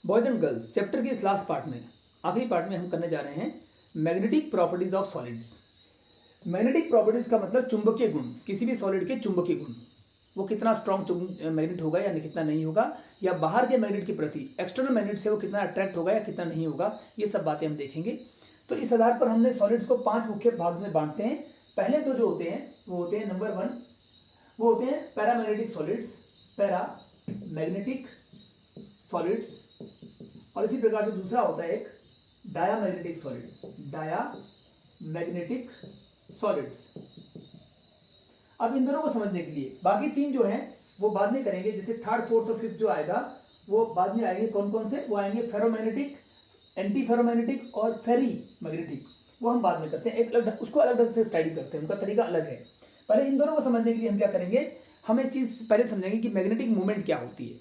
Boys and girls chapter के इस last part में, आखिरी पार्ट में हम करने जा रहे हैं magnetic properties of solids. Magnetic properties का मतलब चुंबकीय गुण, किसी भी सॉलिड के चुंबकीय गुण, वो कितना स्ट्रॉन्ग मैग्नेट होगा या कितना नहीं होगा, या बाहर के मैग्नेट के प्रति एक्सटर्नल मैग्नेट से वो कितना अट्रैक्ट होगा या कितना नहीं होगा, ये सब बातें हम देखेंगे। तो इस आधार पर हमने सॉलिड्स को 5 मुख्य भाग में बांटते हैं। पहले तो जो होते हैं वो होते हैं नंबर 1, वो होते हैं paramagnetic solids, para magnetic solids. और इसी प्रकार से दूसरा होता है एक डायामैग्नेटिक सॉलिड, डायामैग्नेटिक सॉलिड्स। अब इन दोनों को समझने के लिए बाकी 3 जो हैं वो बाद में करेंगे, जैसे 3rd 4th और 5th जो आएगा वो बाद में आएंगे। कौन कौन से? वो आएंगे फेरोमैग्नेटिक, एंटी फेरोमैग्नेटिक और फेरी मैग्नेटिक, वो हम बाद में करते हैं। एक अलग उसको अलग से स्टडी करते हैं, उनका तरीका अलग है। पहले इन दोनों को समझने के लिए हम क्या करेंगे, हम एक चीज पहले समझेंगे कि मैग्नेटिक मूवमेंट क्या होती है।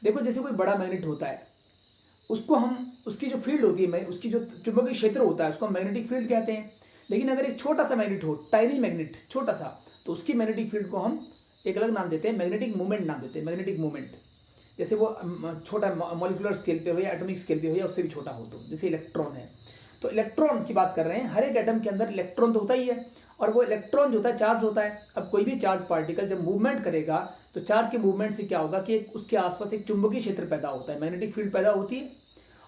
देखो, जैसे कोई बड़ा मैग्नेट होता है, उसको हम, उसकी जो फील्ड होती है, उसकी जो चुंबकीय क्षेत्र होता है, उसको हम मैग्नेटिक फील्ड कहते हैं। लेकिन अगर एक छोटा सा मैग्नेट हो, टाइनी मैग्नेट, छोटा सा, तो उसकी मैग्नेटिक फील्ड को हम एक अलग नाम देते हैं, मैग्नेटिक मूवमेंट नाम देते हैं, मैग्नेटिक मूवमेंट। जैसे वो छोटा मॉलिक्यूलर स्केल पे हो या एटॉमिक स्केल पे हो या उससे भी छोटा हो, तो जैसे इलेक्ट्रॉन है, तो इलेक्ट्रॉन की बात कर रहे हैं। हर एक एटम के अंदर इलेक्ट्रॉन तो होता ही है, और वो इलेक्ट्रॉन जो होता है चार्ज होता है। अब कोई भी चार्ज पार्टिकल जब मूवमेंट करेगा तो चार्ज के मूवमेंट से क्या होगा कि उसके आसपास एक चुंबकीय क्षेत्र पैदा होता है, मैग्नेटिक फील्ड पैदा होती है।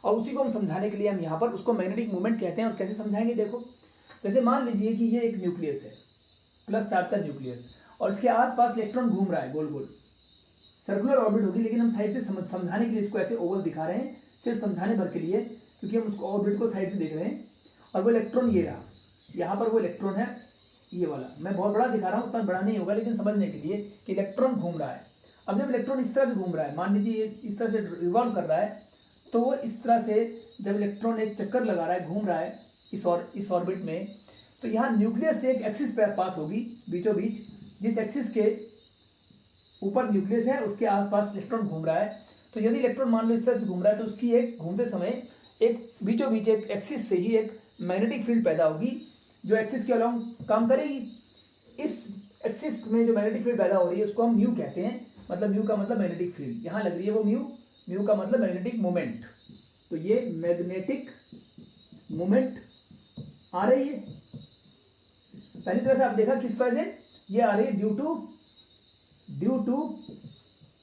और उसी को हम समझाने के लिए हम यहाँ पर उसको मैग्नेटिक मूवमेंट कहते हैं। और कैसे समझाएंगे, देखो, जैसे मान लीजिए कि ये एक न्यूक्लियस है, प्लस चार्ज का न्यूक्लियस, और इसके आसपास इलेक्ट्रॉन घूम रहा है गोल गोल, सर्कुलर ऑर्बिट होगी। लेकिन हम साइड से समझाने के लिए इसको ऐसे ओवल दिखा रहे हैं, सिर्फ समझाने भर के लिए, क्योंकि हम उसको ऑर्बिट को साइड से देख रहे हैं। और वो इलेक्ट्रॉन ये रहा, यहाँ पर वो इलेक्ट्रॉन है ये वाला, मैं बहुत बड़ा दिखा रहा हूँ, उतना बड़ा नहीं होगा, लेकिन समझने के लिए कि इलेक्ट्रॉन घूम रहा है। अब जब इलेक्ट्रॉन इस तरह से घूम रहा है, मान लीजिए ये इस तरह से रिवॉल्व कर रहा है, तो वो इस तरह से जब इलेक्ट्रॉन एक चक्कर लगा रहा है, घूम रहा है इस ऑर्बिट में, तो यहाँ न्यूक्लियस से एक एक्सिस पर पास होगी बीचों बीच, जिस एक्सिस के ऊपर न्यूक्लियस है उसके आसपास इलेक्ट्रॉन घूम रहा है। तो यदि इलेक्ट्रॉन मान लो इस तरह से घूम रहा है, तो उसकी एक घूमते समय एक बीचों बीच एक एक्सिस से ही एक मैग्नेटिक फील्ड पैदा होगी, जो एक्सिस के अलोंग काम करेगी। इस एक्सिस में जो मैग्नेटिक फील्ड पैदा हो रही है उसको हम म्यू कहते हैं, मतलब म्यू का मतलब मैग्नेटिक फील्ड, यहाँ लग रही है वो म्यू, म्यू का मतलब मैग्नेटिक मोमेंट। तो ये मैग्नेटिक मोमेंट आ रही है। पहली तरह से आप देखा किस वजह से ये आ रही है, ड्यू टू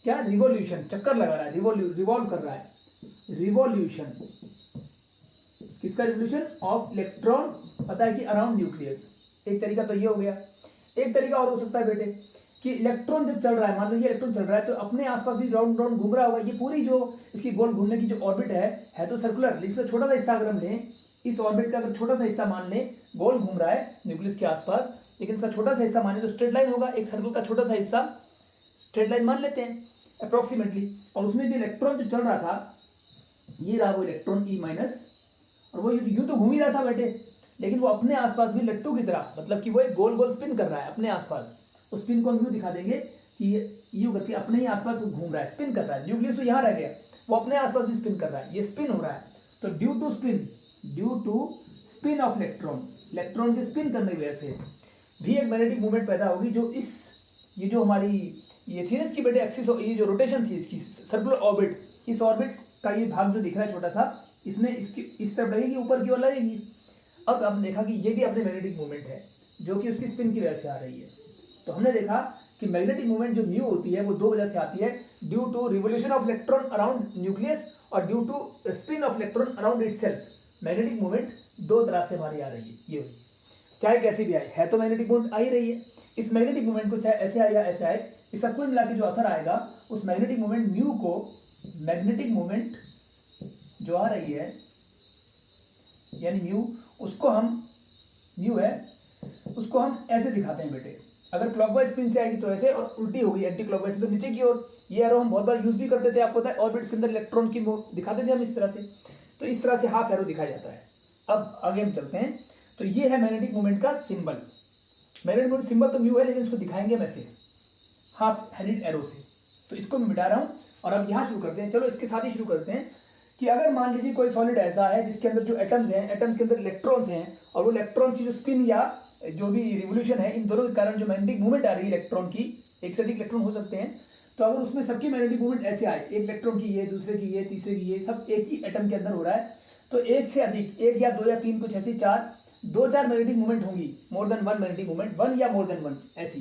क्या, रिवॉल्यूशन, चक्कर लगा रहा है, रिवॉल्व कर रहा है, रिवॉल्यूशन किसका, रिवॉल्यूशन ऑफ इलेक्ट्रॉन, पता है कि अराउंड न्यूक्लियस। एक तरीका तो ये हो गया। एक तरीका और हो सकता है बेटे कि इलेक्ट्रॉन जब चल रहा है, मान लो ये इलेक्ट्रॉन चल रहा है, तो अपने आसपास भी राउंड राउंड घूम रहा होगा। ये पूरी जो इसकी गोल घूमने की जो ऑर्बिट है तो सर्कुलर, लेकिन इसका छोटा सा हिस्सा अगर हम लें, इस ऑर्बिट का अगर छोटा सा हिस्सा मान लें, गोल घूम रहा है न्यूक्लियस के आसपास, लेकिन इसका छोटा सा हिस्सा माने तो स्ट्रेट लाइन होगा, एक सर्कल का छोटा सा हिस्सा स्ट्रेट लाइन मान लेते हैं अप्रोक्सीमेटली। और उसमें जो इलेक्ट्रॉन जो चल रहा था, ये रहा वो इलेक्ट्रॉन ई माइनस, और वो यूं तो घूम ही रहा था बेटे, लेकिन वो अपने आसपास भी लट्टू की तरह, मतलब कि वो एक गोल गोल स्पिन कर रहा है अपने आसपास। उस स्पिन को हम यूं दिखा देंगे कि यूं करके अपने ही आसपास घूम रहा है, स्पिन कर रहा है। न्यूक्लियस तो यहाँ रह गया, वो अपने आसपास भी स्पिन कर रहा है, ये स्पिन हो रहा है। तो due to spin of electron, electron के स्पिन करने की वजह से भी एक मैग्नेटिक मूवमेंट पैदा होगी, जो ये जो हमारी ये थी ना इसकी बेटे एक्सिस, ये जो रोटेशन थी इसकी सर्कुलर ऑर्बिट, इस ऑर्बिट का ये भाग जो दिख रहा है छोटा सा, इसमें इसकी इस तरफ लगेगी, ऊपर की ओर लगेगी। अब हमने देखा कि ये भी अपने मैग्नेटिक मूवमेंट है, जो कि उसकी स्पिन की वजह से आ रही है। तो हमने देखा कि मैग्नेटिक मूवमेंट जो म्यू होती है वो 2 वजह से आती है, due to revolution of electron around nucleus और due to spin of electron around itself. Magnetic movement 2 तरह से हमारी आ रही है, ये हुई, चाहे कैसी भी आए, है तो मैग्नेटिक मूवमेंट आ ही रही है। इस मैग्नेटिक मूवमेंट को चाहे ऐसे आए या ऐसे आए, इसका कुल मिला के जो असर आएगा उस मैग्नेटिक मूवमेंट म्यू को, मैग्नेटिक मूवमेंट जो आ रही है यानी म्यू, उसको हम, म्यू है, उसको हम ऐसे दिखाते हैं बेटे। अगर क्लॉकवाइज स्पिन से आएगी तो ऐसे, और उल्टी होगी एंटी क्लॉकवाइज तो नीचे की ओर। ये एरो हम बहुत बार यूज भी करते थे, आपको पता है, ऑर्बिट्स के अंदर इलेक्ट्रॉन की दिखाते थे हम इस तरह से। तो इस तरह से हाफ एरो दिखाया जाता है। अब आगे हम चलते हैं, तो ये है मैग्नेटिक मूवमेंट का सिंबल। मैग्नेटिक मूवमेंट सिंबल तो म्यू है, लेकिन इसको दिखाएंगे हम ऐसे हाफ हैंडेड एरो से। तो इसको मैं मिटा रहा हूँ और अब यहाँ शुरू करते हैं। चलो इसके साथ ही शुरू करते हैं कि अगर मान लीजिए कोई सॉलिड ऐसा है जिसके अंदर जो एटम्स हैं, एटम्स के अंदर इलेक्ट्रॉन्स हैं, और वो इलेक्ट्रॉन की जो स्पिन या जो भी रिवोल्यूशन है, इन दोनों के कारण जो मैग्नेटिक मूवमेंट आ रही है इलेक्ट्रॉन की, एक से अधिक इलेक्ट्रॉन हो सकते हैं, तो तो अगर उसमें सबकी मैग्नेटिक मूवमेंट ऐसे आए, एक इलेक्ट्रॉन की ये, दूसरे की ये, तीसरे की ये, सब एक ही एटम के अंदर हो रहा है, तो एक से अधिक, एक या दो या तीन, कुछ ऐसी चार, दो चार मैग्नेटिक मूवमेंट होंगी, more than one magnetic movement, one या मोर देन वन ऐसी।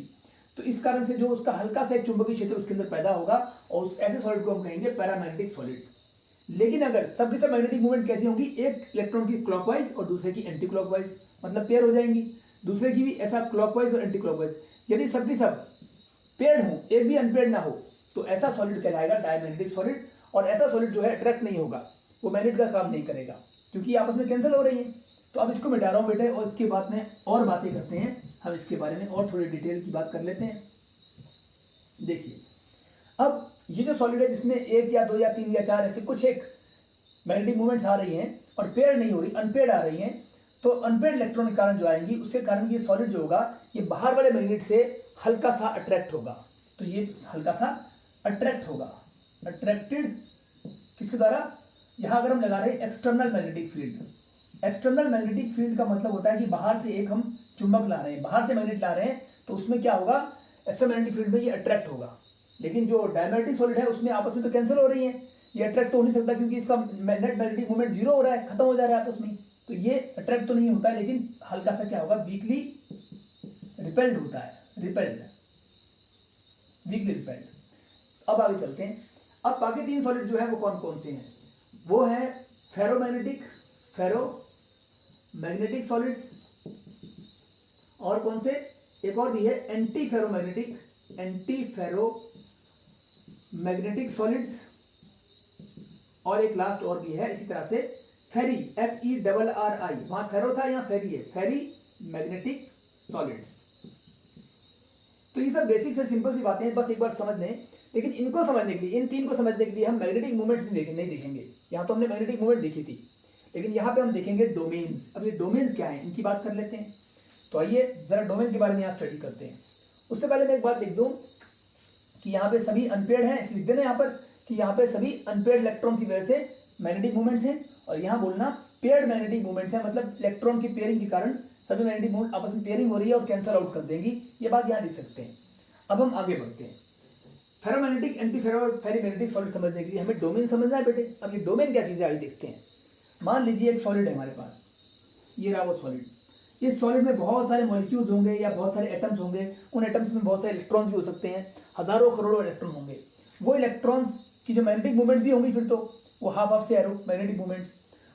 तो इस कारण से जो उसका हल्का सा एक चुंबकीय क्षेत्र उसके अंदर पैदा होगा और उस ऐसे सॉलिड को हम कहेंगे पैरामैग्नेटिक सॉलिड। लेकिन अगर सब के सब मैग्नेटिक मूवमेंट कैसी होंगी, एक इलेक्ट्रॉन की क्लॉकवाइज और दूसरे की एंटी क्लॉकवाइज, मतलब पेयर हो जाएंगी, दूसरे की भी ऐसा क्लॉकवाइज और एंटी क्लॉकवाइज। यदि सब की सब पेयर्ड हो, एक भी अनपेयर्ड ना हो, तो ऐसा सॉलिड कहलाएगा डायमैग्नेटिक सॉलिड। और ऐसा सॉलिड जो है अट्रैक्ट नहीं होगा, वो मैग्नेट का काम नहीं करेगा, क्योंकि आपस में कैंसिल हो रही है। तो अब इसको मिटा रहा हूँ बेटे, और इसके बाद में और बातें करते हैं हम, इसके बारे में और थोड़ी डिटेल की बात कर लेते हैं। देखिए, अब ये जो सॉलिड है जिसमें एक या दो या तीन या चार ऐसे कुछ एक मैग्नेटिक मूवमेंट्स आ रही हैं और पेयर नहीं हो रही, अनपेयर्ड आ रही हैं, तो अनपेयर्ड इलेक्ट्रॉन के कारण जो आएंगी, उसके कारण ये सॉलिड जो होगा ये बाहर वाले मैग्नेट से हल्का सा अट्रैक्ट होगा। तो ये हल्का सा अट्रैक्ट होगा, अट्रैक्टेड किसके द्वारा, यहां अगर हम लगा रहे हैं external magnetic field. External magnetic field का मतलब होता है कि बाहर से एक हम चुंबक ला रहे हैं, बाहर से मैग्नेट ला रहे हैं, तो उसमें क्या होगा, एक्सटर्नल मैग्नेटिक फील्ड में ये अट्रैक्ट होगा। लेकिन जो डायमैग्नेटिक सॉलिड है उसमें आपस में तो कैंसिल हो रही है, ये अट्रैक्ट तो हो नहीं सकता, क्योंकि इसका नेट मैग्नेटिक मूवमेंट जीरो हो रहा है, खत्म हो जा रहा है आपस में, तो ये अट्रैक्ट तो नहीं होता है, लेकिन हल्का सा क्या होगा, वीकली रिपेल्ड होता है, रिपेल्ड, वीकली रिपेल्ड। अब आगे चलते हैं। अब बाकी तीन सॉलिड जो है वो कौन कौन से हैं, वो है फेरोमैग्नेटिक सॉलिड्स, और कौन से, एक और भी है एंटी फेरोमैग्नेटिक सॉलिड्स, और एक लास्ट और भी है इसी तरह से फेरी, FERRI, वहां फेरो था, यहाँ फेरी है, फेरी मैग्नेटिक सॉलिड्स। तो ये सब बेसिक से सिंपल सी बातें हैं, बस एक बार समझ लें। लेकिन इनको समझने के लिए, इन तीन को समझने के लिए हम मैग्नेटिक मूवमेंट्स नहीं देखेंगे। यहाँ तो हमने मैग्नेटिक मूवमेंट देखी थी, लेकिन यहाँ पे हम देखेंगे डोमेन्स। अब ये डोमेन्स क्या है, इनकी बात कर लेते हैं। तो आइए जरा डोमेन के बारे में यहाँ स्टडी करते हैं। उससे पहले मैं एक बात लिख दूं कि यहाँ पे सभी अनपेयर्ड हैं, लिख देना यहाँ पर कि यहाँ पे सभी अनपेयर्ड इलेक्ट्रॉन की वजह से मैग्नेटिक मूवमेंट्स हैं, और यहाँ बोलना पेयर्ड मैग्नेटिक मूवमेंट्स हैं, मतलब इलेक्ट्रॉन की पेयरिंग के कारण सभी मैग्नेटिक मूवमेंट आपस में पेयरिंग हो रही है और कैंसल आउट कर देंगी। ये बात यहाँ लिख सकते हैं। अब हम आगे बढ़ते हैं। फेरोमैग्नेटिक, एंटी फेरोमैग्नेटिक सॉलिड समझने के लिए हमें डोमेन समझना है बेटे। अब ये डोमेन क्या चीज़ है आगे देखते हैं। मान लीजिए एक सॉलिड है हमारे पास, ये रहा वो सॉलिड। इस सॉलिड में बहुत सारे मॉलिक्यूल्स होंगे या बहुत सारे एटम्स होंगे, उन एटम्स में बहुत सारे इलेक्ट्रॉन्स भी हो सकते हैं, हजारों करोड़ों इलेक्ट्रॉन होंगे। वो इलेक्ट्रॉन्स की जो मैग्नेटिक मूवमेंट्स भी होंगी, फिर तो वो हाफ से एरो मैग्नेटिक मूवमेंट्स,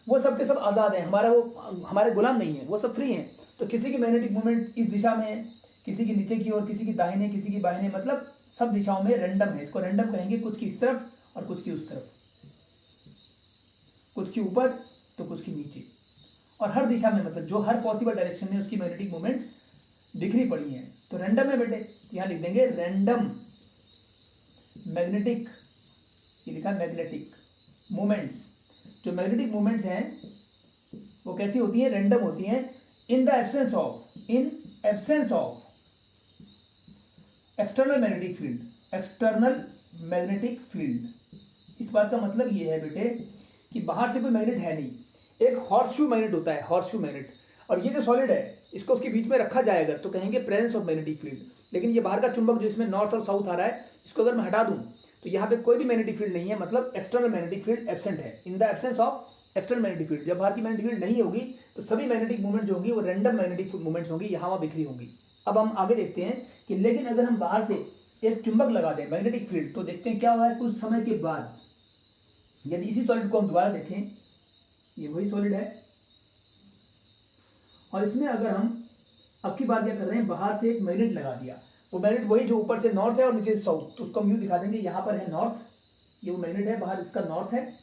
वो सब के सब आज़ाद हैं, हमारे गुलाम नहीं है, वो सब फ्री हैं। तो किसी की मैग्नेटिक मूवमेंट इस दिशा में है, किसी की नीचे की ओर, किसी की दाहिने, किसी की बाहिने, मतलब सब दिशाओं में रैंडम है। इसको रैंडम कहेंगे, कुछ की इस तरफ और कुछ की उस तरफ, कुछ की ऊपर तो कुछ की नीचे, और हर दिशा में, मतलब जो हर पॉसिबल डायरेक्शन में उसकी मैग्नेटिक मूवमेंट बिखरी पड़ी है। तो रैंडम है बेटे, यहाँ लिख देंगे रैंडम मैग्नेटिक, ये लिखा मैग्नेटिक मूवमेंट्स। जो मैग्नेटिक मूवमेंट्स हैं वो कैसी होती हैं, रैंडम होती हैं, in absence of external magnetic field, external magnetic field. इस बात का मतलब ये है बेटे कि बाहर से कोई मैग्नेट है नहीं, एक हॉर्सशू मैग्नेट होता है, हॉर्सशू मैग्नेट, और ये जो सॉलिड है इसको उसके बीच में रखा जाएगा तो कहेंगे प्रेजेंस ऑफ मैग्नेटिक फील्ड। लेकिन ये बाहर का चुंबक जो इसमें नॉर्थ और साउथ आ रहा है, इसको अगर मैं हटा दूं तो यहाँ पे कोई भी मैग्नेटिक फील्ड नहीं है, मतलब एक्सटर्नल मैग्नेटिक फील्ड एब्सेंट है, in the absence of external magnetic field. जब बाहर की मैग्नेटिक फील्ड नहीं होगी तो सभी मैग्नेटिक मूवमेंट जो होंगी वो रैंडम मैग्नेटिक मूवमेंट्स होंगी, यहाँ वहाँ बिखरी होंगी। अब हम आगे देखते हैं कि लेकिन अगर हम बाहर से एक चुंबक लगा दें मैग्नेटिक फील्ड, तो देखते हैं क्या हुआ है। कुछ समय के बाद यदि इसी सॉलिड को हम दोबारा देखें, ये वही सॉलिड है, और इसमें अगर हम अब की बार क्या कर रहे हैं, बाहर से एक मैग्नेट लगा दिया, वो मैग्नेट वही जो ऊपर से नॉर्थ है और नीचे से साउथ, तो उसको हम यूं दिखा देंगे, यहाँ पर है नॉर्थ, ये वो मैग्नेट है, बाहर इसका नॉर्थ है,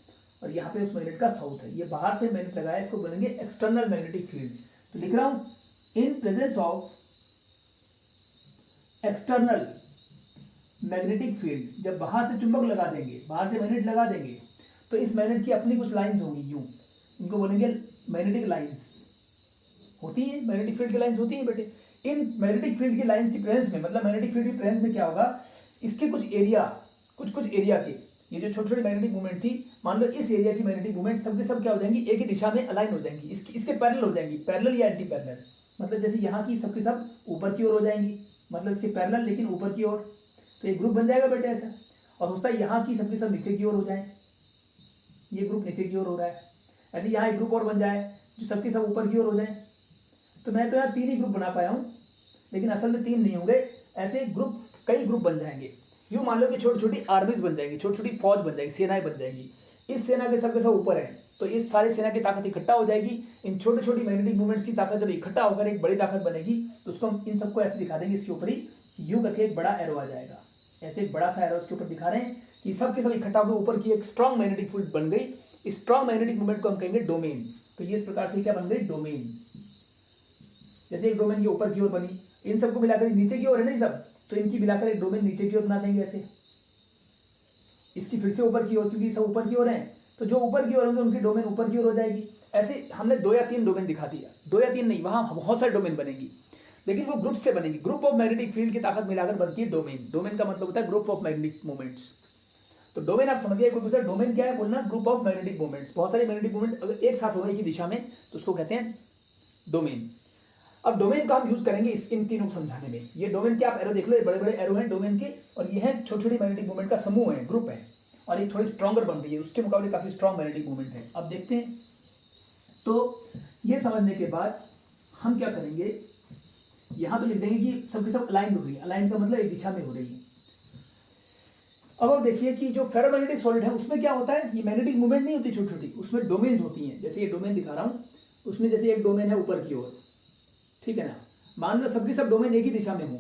और यहाँ पे उस मैग्नेट का साउथ है। ये बाहर से मैग्नेट लगाया, इसको बोलेंगे एक्सटर्नल मैग्नेटिक फील्ड। तो लिख रहा हूं in presence of external magnetic field. जब बाहर से चुंबक लगा देंगे, बाहर से मैग्नेट लगा देंगे, तो इस मैग्नेट की अपनी कुछ लाइंस होंगी, यूं, इनको बोलेंगे मैग्नेटिक लाइंस। होती है मैग्नेटिक फील्ड की लाइंस होती है बेटे। इन मैग्नेटिक फील्ड की लाइंस की प्रेजेंस में, मतलब मैग्नेटिक फील्ड की प्रेजेंस में क्या होगा, इसके कुछ एरिया, कुछ एरिया के, ये जो छोटी छोटी मैग्नेटिक मूवमेंट थी, मान लो इस एरिया की मैग्नेटिक मूवमेंट सब के सब क्या हो जाएंगी, एक ही दिशा में अलाइन हो जाएंगी, इसके पैरेलल हो जाएंगी, पैरेलल या एंटी पैरेलल, मतलब जैसे यहाँ की सब के सब ऊपर की ओर हो जाएंगी, मतलब इसके पैरेलल लेकिन ऊपर की ओर, तो एक ग्रुप बन जाएगा बेटे ऐसा। और हो सकता है यहाँ की सबके सब नीचे की ओर हो जाए, ये ग्रुप नीचे की ओर हो रहा है, ऐसे यहाँ एक ग्रुप और बन जाए जो सबके सब ऊपर की ओर हो जाए। तो मैं तो यहाँ 3 ही ग्रुप बना पाया हूँ, लेकिन असल में 3 नहीं होंगे, ऐसे ग्रुप कई ग्रुप बन जाएंगे। यूँ मान लो कि छोटी छोटी आर्मीज बन जाएंगी, छोटी छोटी फौज बन जाएगी, सेनाएं बन जाएंगी। इस सेना के सब ऊपर है, तो इस सारी सेना की ताकत इकट्ठा हो जाएगी। इन छोटी छोटी मैग्नेटिक मूवमेंट्स की ताकत जब इकट्ठा होकर एक बड़ी ताकत बनेगी, तो उसको हम इन सबको ऐसे दिखा देंगे, इसके ऊपर ही यूं करके एक बड़ा एरो आ जाएगा। ऐसे एक बड़ा सा एरो इसके ऊपर दिखा रहे हैं कि सब के सब इकट्ठा होकर ऊपर की एक स्ट्रॉन्ग मैग्नेटिक फील्ड बन गई। स्ट्रॉन्ग मैग्नेटिक मूवमेंट को हम कहेंगे डोमेन। तो ये इस प्रकार से क्या बन गई, डोमेन। जैसे एक डोमेन की ऊपर की ओर बनी, इन सबको मिलाकर नीचे की ओर है ना सब, तो इनकी मिलाकर एक डोमेन नीचे की ओर बना देंगे ऐसे। इसकी फिर से ऊपर की ओर, क्योंकि सब ऊपर की ओर है, तो जो ऊपर की ओर होंगे उनकी डोमेन ऊपर की ओर हो जाएगी। ऐसे हमने 2 या 3 डोमेन दिखा दिया, 2 या 3 नहीं, वहां बहुत सारे डोमेन बनेगी, लेकिन वो ग्रुप से बनेगी। ग्रुप ऑफ मैग्नेटिक फील्ड की ताकत मिलाकर बनती है डोमेन। डोमेन का मतलब होता है ग्रुप ऑफ मैग्नेटिक मूवमेंट्स। तो डोमेन आप समझिए, कोई पूछा डोमेन क्या है, बोलना ग्रुप ऑफ मैग्नेटिक मूवमेंट्स। बहुत सारे मैग्नेटिक मूवमेंट अगर एक साथ हो रहे एक ही दिशा में, तो उसको कहते हैं डोमेन। अब डोमेन का हम यूज करेंगे इन तीनों को समझाने में। ये डोमेन के आप एरो देख लो, ये बड़े बड़े एरो हैं डोमेन के, और ये है छोटी छोटी मैग्नेटिक मूवमेंट का समूह है, ग्रुप है, और ये थोड़ी स्ट्रॉन्गर बन रही है, उसके मुकाबले काफी स्ट्रॉन्ग मैग्नेटिक मूवमेंट है। अब देखते हैं, तो ये समझने के बाद हम क्या करेंगे, यहां तो लिख देंगे कि सबके सब अलाइन हो रही है। अलाइन का मतलब एक दिशा में हो रही है। अब आप देखिए कि जो फेरोमैग्नेटिक सॉलिड है उसमें क्या होता है, ये मैग्नेटिक मूवमेंट नहीं होती छोटी छोटी, उसमें डोमेन्स होती हैं। जैसे ये डोमेन दिखा रहा हूँ, उसमें जैसे एक डोमेन है ऊपर की ओर, ठीक है ना, मान लो सबकी सब डोमेन एक ही दिशा में हो,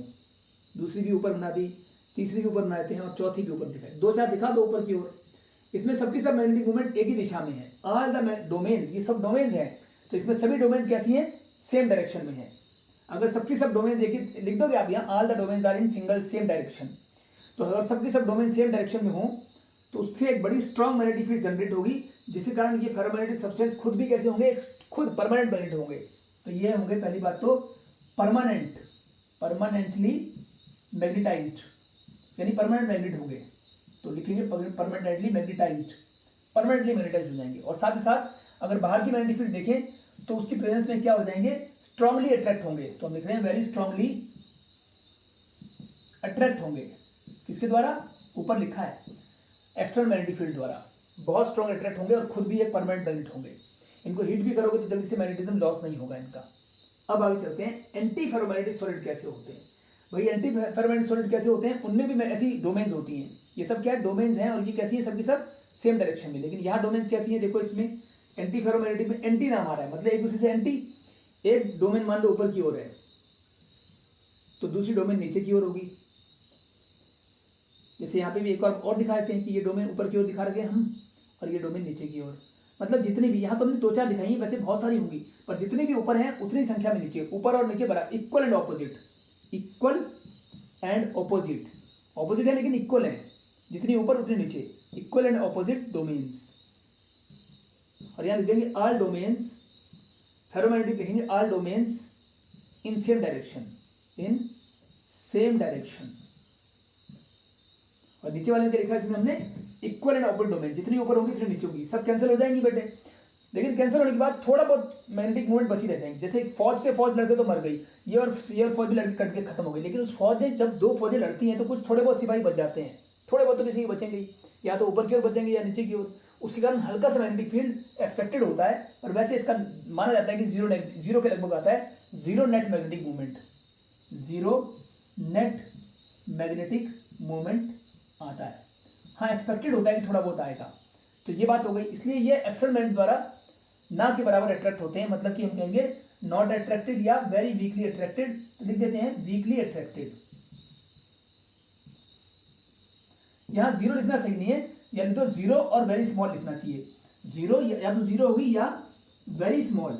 दूसरी भी ऊपर बना दी, तीसरी भी ऊपर बनाते हैं, और चौथी भी ऊपर दिखाई, 2-4 दिखा दो ऊपर की ओर। इसमें सबकी सब मैग्नेटिक मूवमेंट एक ही दिशा में है। ऑल द डोमेन, ये सब डोमेन्स हैं, तो इसमें सभी डोमेन्स कैसी हैं, सेम डायरेक्शन में है। अगर सबकी सब डोमेन्स एक ही लिख दोगे आप यहाँ, all the domains are in single same direction, तो अगर सबकी सब डोमेन सेम डायरेक्शन में हो, तो उससे एक बड़ी स्ट्रॉन्ग मैग्नेटिक फील्ड जनरेट होगी, जिसके कारण ये फेरोमैग्नेटिक सब्सटेंस खुद भी कैसे होंगे, खुद परमानेंट मैग्नेट होंगे। तो ये होंगे पहली बात तो परमानेंटली मैग्नेटाइज्ड, यानी परमानेंट मैग्नेट होंगे। तो लिखेंगे परमानेंटली मैग्नेटाइज्ड, परमानेंटली मैग्नेटाइज्ड हो जाएंगे। और साथ ही साथ अगर बाहर की मैग्नेटिक फील्ड देखें तो उसकी प्रेजेंस में क्या हो जाएंगे, स्ट्रांगली अट्रैक्ट होंगे। तो हम लिख रहे हैं वेरी स्ट्रांगली अट्रैक्ट होंगे। किसके द्वारा, ऊपर लिखा है एक्सटर्नल मैग्नेटिक फील्ड द्वारा, बहुत स्ट्रांग अट्रैक्ट होंगे और खुद भी एक परमानेंट मैग्नेट होंगे। इनको हीट भी करोगे तो जल्दी से मैग्नेटिज्म लॉस नहीं होगा इनका। अब आगे चलते हैं, एंटी फेरोमैग्नेटिक सॉलिड कैसे होते हैं। भाई एंटी फेरोमैग्नेटिक सॉलिड कैसे होते हैं, उनमें भी ऐसी डोमेन्स होती हैं। ये सब क्या है, डोमेन्स हैं, और ये कैसी है, सबकी सब सेम डायरेक्शन में। लेकिन यहाँ डोमेन्स कैसी है, देखो इसमें एंटी फेरोमैग्नेटिक में एंटी नाम आ रहा है, मतलब एक दूसरे से एंटी। एक डोमेन मान लो ऊपर की ओर है, तो दूसरी डोमेन नीचे की ओर होगी। जैसे यहाँ पे भी एक और दिखा देते हैं कि ये डोमेन ऊपर की ओर दिखा रखे हम, और ये डोमेन नीचे की ओर। मतलब जितनी भी, यहाँ तो हमने 2-4 दिखाई, वैसे बहुत सारी होंगी, पर जितनी भी ऊपर हैं उतनी संख्या में नीचे, ऊपर और नीचे बराबर, equal and opposite, equal and opposite, opposite है लेकिन इक्वल है, जितनी ऊपर उतनी नीचे, इक्वल एंड ऑपोजिट डोमेन्स। और यहाँ लिखेंगे ऑल डोमेन्स, फेरोमैग्नेटिक लिखेंगे all domains in same direction, in same direction. और नीचे वाले में लिखा है इसमें हमने इक्वल एंड ऑपोजिट डोमेन, जितनी ऊपर होगी उतनी नीचे होगी, सब कैंसिल हो जाएंगी बेटे। लेकिन कैंसिल होने के बाद थोड़ा बहुत मैग्नेटिक मूवमेंट बची रह जाएंगे। जैसे फौज से फौज लड़के तो मर गई, ये और फौज भी लड़के कट के खत्म हो गई, लेकिन उस फौज में जब 2 फौजें लड़ती हैं तो कुछ थोड़े बहुत सिपाही बच जाते हैं, थोड़े बहुत तो किसी के बचेंगे, या तो ऊपर की ओर बचेंगे या नीचे की ओर। उसके कारण हल्का सा मैग्नेटिक फील्ड एक्सपेक्टेड होता है, और वैसे इसका माना जाता है कि जीरो के लगभग आता है, zero net magnetic movement, zero net magnetic movement आता है। हाँ, एक्सपेक्टेड होता है कि थोड़ा बहुत आएगा। तो ये बात हो गई, इसलिए ये एक्सटर्नल मैग्नेट द्वारा ना के बराबर अट्रैक्ट होते हैं, मतलब कि हम कहेंगे नॉट अट्रैक्टेड या वेरी वीकली अट्रैक्टेड। तो लिख देते हैं वीकली अट्रैक्टेड। यहां जीरो लिखना सही नहीं है, या तो जीरो और वेरी स्मॉल लिखना चाहिए। जीरो या तो जीरो होगी या वेरी स्मॉल,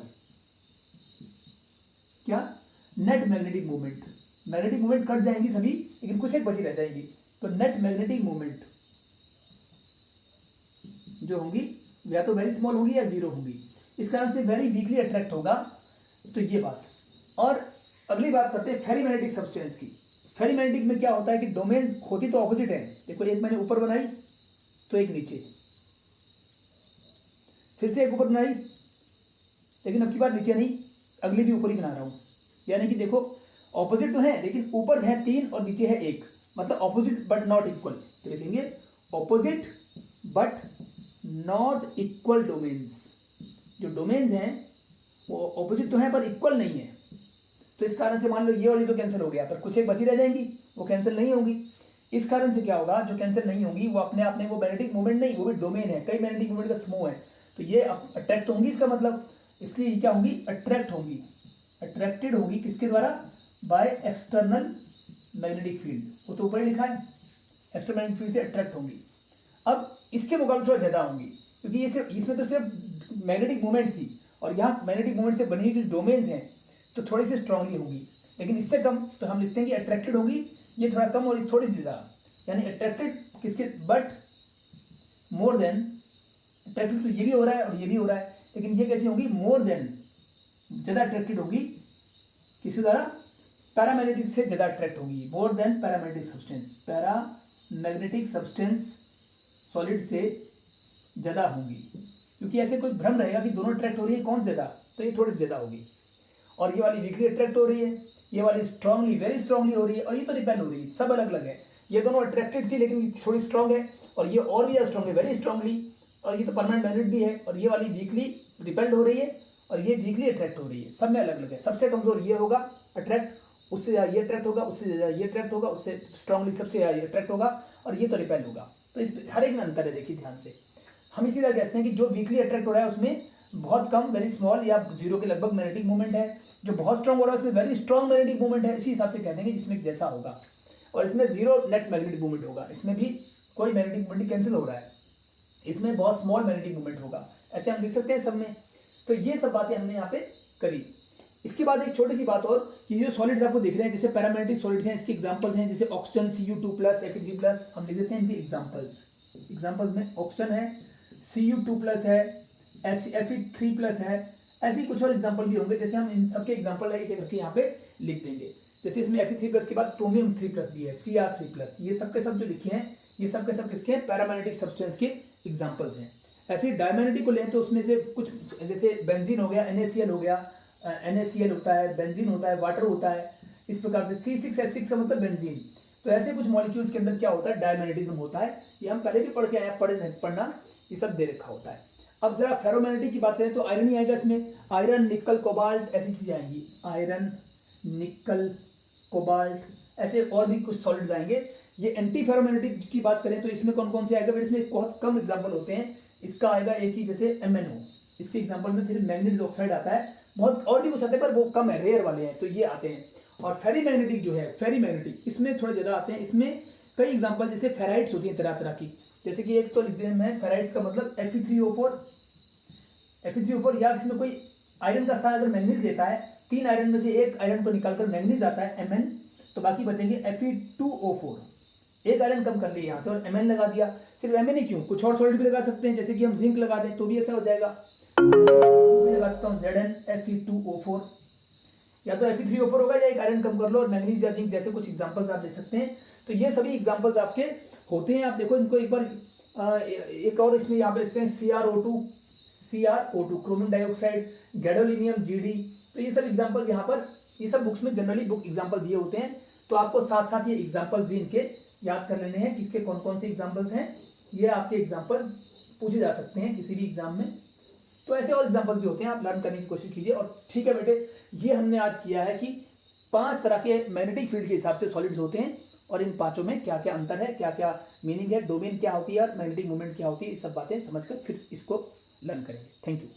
क्या, net magnetic movement. Magnetic movement cut जाएंगी सभी, लेकिन कुछ एक बची रह जाएंगी। तो नेट मैग्नेटिक मूवमेंट जो होंगी या तो वेरी स्मॉल होगी या जीरो होगी, इस कारण से वेरी वीकली अट्रैक्ट होगा। तो ये बात। और अगली बात करते हैं फेरीमैग्नेटिक सब्सटेंस की। फेरीमैग्नेटिक में क्या होता है कि डोमेन्स होती तो ऑपोजिट है। देखो, एक मैंने ऊपर बनाई तो एक नीचे, फिर से एक ऊपर बनाई, लेकिन अब की बार नीचे नहीं, अगली भी ऊपर ही बना रहा हूं। यानी कि देखो ऑपोजिट तो है, लेकिन ऊपर है 3 और नीचे है 1, मतलब ऑपोजिट बट नॉट इक्वल, तो लिखेंगे opposite but not equal domains. जो डोमेन्स हैं वो ऑपोजिट तो है पर इक्वल नहीं है, तो इस कारण से मान लो ये वाली तो कैंसिल हो गया, पर कुछ एक बची रह जाएंगी, वो कैंसिल नहीं होंगी। इस कारण से क्या होगा, जो कैंसिल नहीं होंगी वो अपने आप में, वो मैग्नेटिक मूवमेंट नहीं, वो भी डोमेन है, कई मैग्नेटिक मूवमेंट का समूह है, तो ये अट्रैक्ट होंगी, इसका मतलब, इसलिए क्या होंगी, अट्रैक्ट होंगी, अट्रैक्टेड होंगी किसके द्वारा, बाय एक्सटर्नल मैग्नेटिक फील्ड, वो तो ऊपर ही लिखा है, एक्सटर्नल मैग्नेटिक फील्ड से अट्रैक्ट होंगी। अब इसके मुकाबले थोड़ा ज़्यादा होंगी, क्योंकि इसमें तो सिर्फ मैग्नेटिक मूवमेंट थी, और यहाँ मैग्नेटिक मूवमेंट से बनी हुई जो डोमेन्स हैं तो थोड़ी सी स्ट्रांगली होगी, लेकिन इससे कम, तो हम लिखते हैं कि अट्रैक्टेड होगी, ये थोड़ा कम और थोड़ी सी ज़्यादा, यानी अट्रैक्टेड किसके, बट मोर देन, अट्रैक्टेड तो ये भी हो रहा है और ये भी हो रहा है, लेकिन ये कैसी होगी, मोर देन, ज़्यादा अट्रैक्टेड होगी किसी द्वारा, पैरामैग्नेटिक से ज़्यादा अट्रैक्ट होगी, more than paramagnetic substance, paramagnetic substance solid से ज़्यादा होंगी, क्योंकि ऐसे कोई भ्रम रहेगा कि दोनों अट्रैक्ट हो रही है, कौन ज़्यादा, तो ये थोड़ी सी ज़्यादा होगी, और ये वाली वीकली अट्रैक्ट हो रही है, ये वाली स्ट्रांगली, वेरी स्ट्रांगली हो रही है, और ये तो रिपेल हो रही है, सब अलग अलग है, ये दोनों अट्रैक्टेड थी लेकिन थोड़ी स्ट्रांग है, और ये और भी स्ट्रांग है, वेरी स्ट्रांगली, और ये तो परमानेंट मैग्नेट भी है, और ये वाली वीकली रिपेल्ड हो रही है, और ये वीकली अट्रैक्ट हो रही है, सब में अलग अलग है, सबसे कमजोर ये होगा अट्रैक्ट, उससे ज़्यादा ये अट्रैक्ट होगा, उससे ज़्यादा ये अट्रैक्ट होगा, उससे स्ट्रांगली सबसे ज़्यादा ये अट्रैक्ट होगा, और ये तो रिपेल होगा, तो इस हर एक में अंतर है, देखिए ध्यान से। हम इसी तरह कहते हैं कि जो वीकली अट्रैक्ट हो रहा है उसमें बहुत कम, वेरी स्मॉल या जीरो के लगभग मैग्नेटिक मूवमेंट है, जो बहुत स्ट्रांग हो रहा है उसमें वेरी स्ट्रांग मैग्नेटिक मूवमेंट है, इसी हिसाब से कहते हैं कि जिसमें जैसा होगा, और इसमें जीरो नेट मैग्नेटिक मूवमेंट होगा, इसमें भी कोई मैग्नेटिक मूवमेंट कैंसिल हो रहा है, इसमें बहुत स्मॉल मैग्नेटिक मूवमेंट होगा, ऐसे हम लिख सकते हैं सब में। तो ये सब बातें हमने यहाँ पे करी। इसके बाद एक छोटी सी बात और, कि जो सॉलिड्स आपको दिख रहे हैं जैसे पैरामैग्नेटिक सॉलिड्स हैं, इसके एग्जांपल्स हैं जैसे ऑक्सीजन Cu2+, Fe3+, हम लिख देते हैं इनके एग्जांपल्स में ऑक्सीजन है, Cu2+ है, Fe3+ है, ऐसे ही कुछ और एग्जांपल भी होंगे, जैसे हम इन सबके एग्जांपल एक एक करके यहाँ पे लिख देंगे। जैसे इसमें Fe3+ के बाद क्रोमियम 3+ भी है, Cr3+, ये सब के सब जो लिखे हैं, ये सब के सब किसके हैं, पैरामैग्नेटिक सब्सटेंस के एग्जांपल्स हैं। ऐसे ही डायमैग्नेटिक को लें तो उसमें से कुछ, जैसे बेंजीन हो गया, NaCl हो गया, NaCl होता है, बेंजीन होता है, वाटर होता है, इस प्रकार से C6H6 का मतलब बेंजीन। तो ऐसे कुछ मॉलिक्यूल्स के अंदर क्या होता है, डायमैग्नेटिज्म होता है, ये हम पहले भी पढ़ के आए, पढ़ना ये सब दे रखा होता है। अब जरा फेरोमैग्नेटिक की बात करें तो आयरन ही आएगा इसमें, आयरन, निकल, कोबाल्ट, ऐसी चीजें आएंगी, आयरन, निकल, कोबाल्ट, ऐसे और भी कुछ सॉलिड्स आएंगे। ये एंटी फेरोमैग्नेटिक की बात करें तो इसमें कौन कौन से आएगा, फिर इसमें बहुत कम एग्जांपल होते हैं, इसका आएगा एक ही, जैसे MnO, इसके एग्जांपल में फिर मैग्नीज ऑक्साइड आता है, बहुत और भी कुछ आते हैं पर वो कम है, रेयर वाले हैं, तो ये आते हैं। और फेरीमैग्नेटिक जो है, फेरीमैग्नेटिक, इसमें थोड़े ज़्यादा आते हैं, इसमें कई एग्जांपल जैसे फेराइड्स होती हैं तरह तरह की, जैसे कि एक तो लिख दें मैं, फेराइड्स का मतलब Fe3O4, या इसमें कोई आयरन का स्थान अगर मैग्नीज लेता है, 3 आयरन में से एक आयरन को निकालकर मैग्नीज आता है Mn, तो बाकी बचेंगे Fe2O4, एक आयरन कम कर लिया यहाँ से और Mn लगा दिया। सिर्फ Mn ही क्यों, कुछ और सॉलिड भी लगा सकते हैं, जैसे कि हम जिंक लगा दें तो भी ऐसा हो जाएगा, लगा सकता हूँ Zn Fe2O4, या तो Fe3O4 होगा, या एक आयरन कम कर लो और मैग्नीज या जिंक, जैसे कुछ एग्जांपल्स आप ले सकते हैं। तो ये सभी एग्जांपल्स आपके होते हैं, आप देखो इनको एक बार, एक और इसमें यहाँ पे लिखते हैं CrO2, chromium dioxide, gadolinium Gd, तो ये सब एग्जांपल्स यहाँ पर, ये सब बुक्स में जनरली बुक एग्जांपल दिए होते हैं, तो आपको साथ साथ ये एग्जांपल्स भी इनके याद कर लेने हैं, किसके कौन कौन से एग्जांपल्स हैं, ये आपके एग्जांपल्स पूछे जा सकते हैं किसी भी एग्जाम में। तो ऐसे और एग्जांपल भी होते हैं, आप लर्न करने की कोशिश कीजिए। और ठीक है बेटे, ये हमने आज किया है कि 5 तरह के मैग्नेटिक फील्ड के हिसाब से सॉलिड्स होते हैं, और इन पांचों में क्या क्या अंतर है, क्या क्या मीनिंग है, डोमेन क्या होती है और मैग्नेटिक मूवमेंट क्या होती है, ये सब बातें समझकर फिर इसको लर्न करेंगे। Thank you.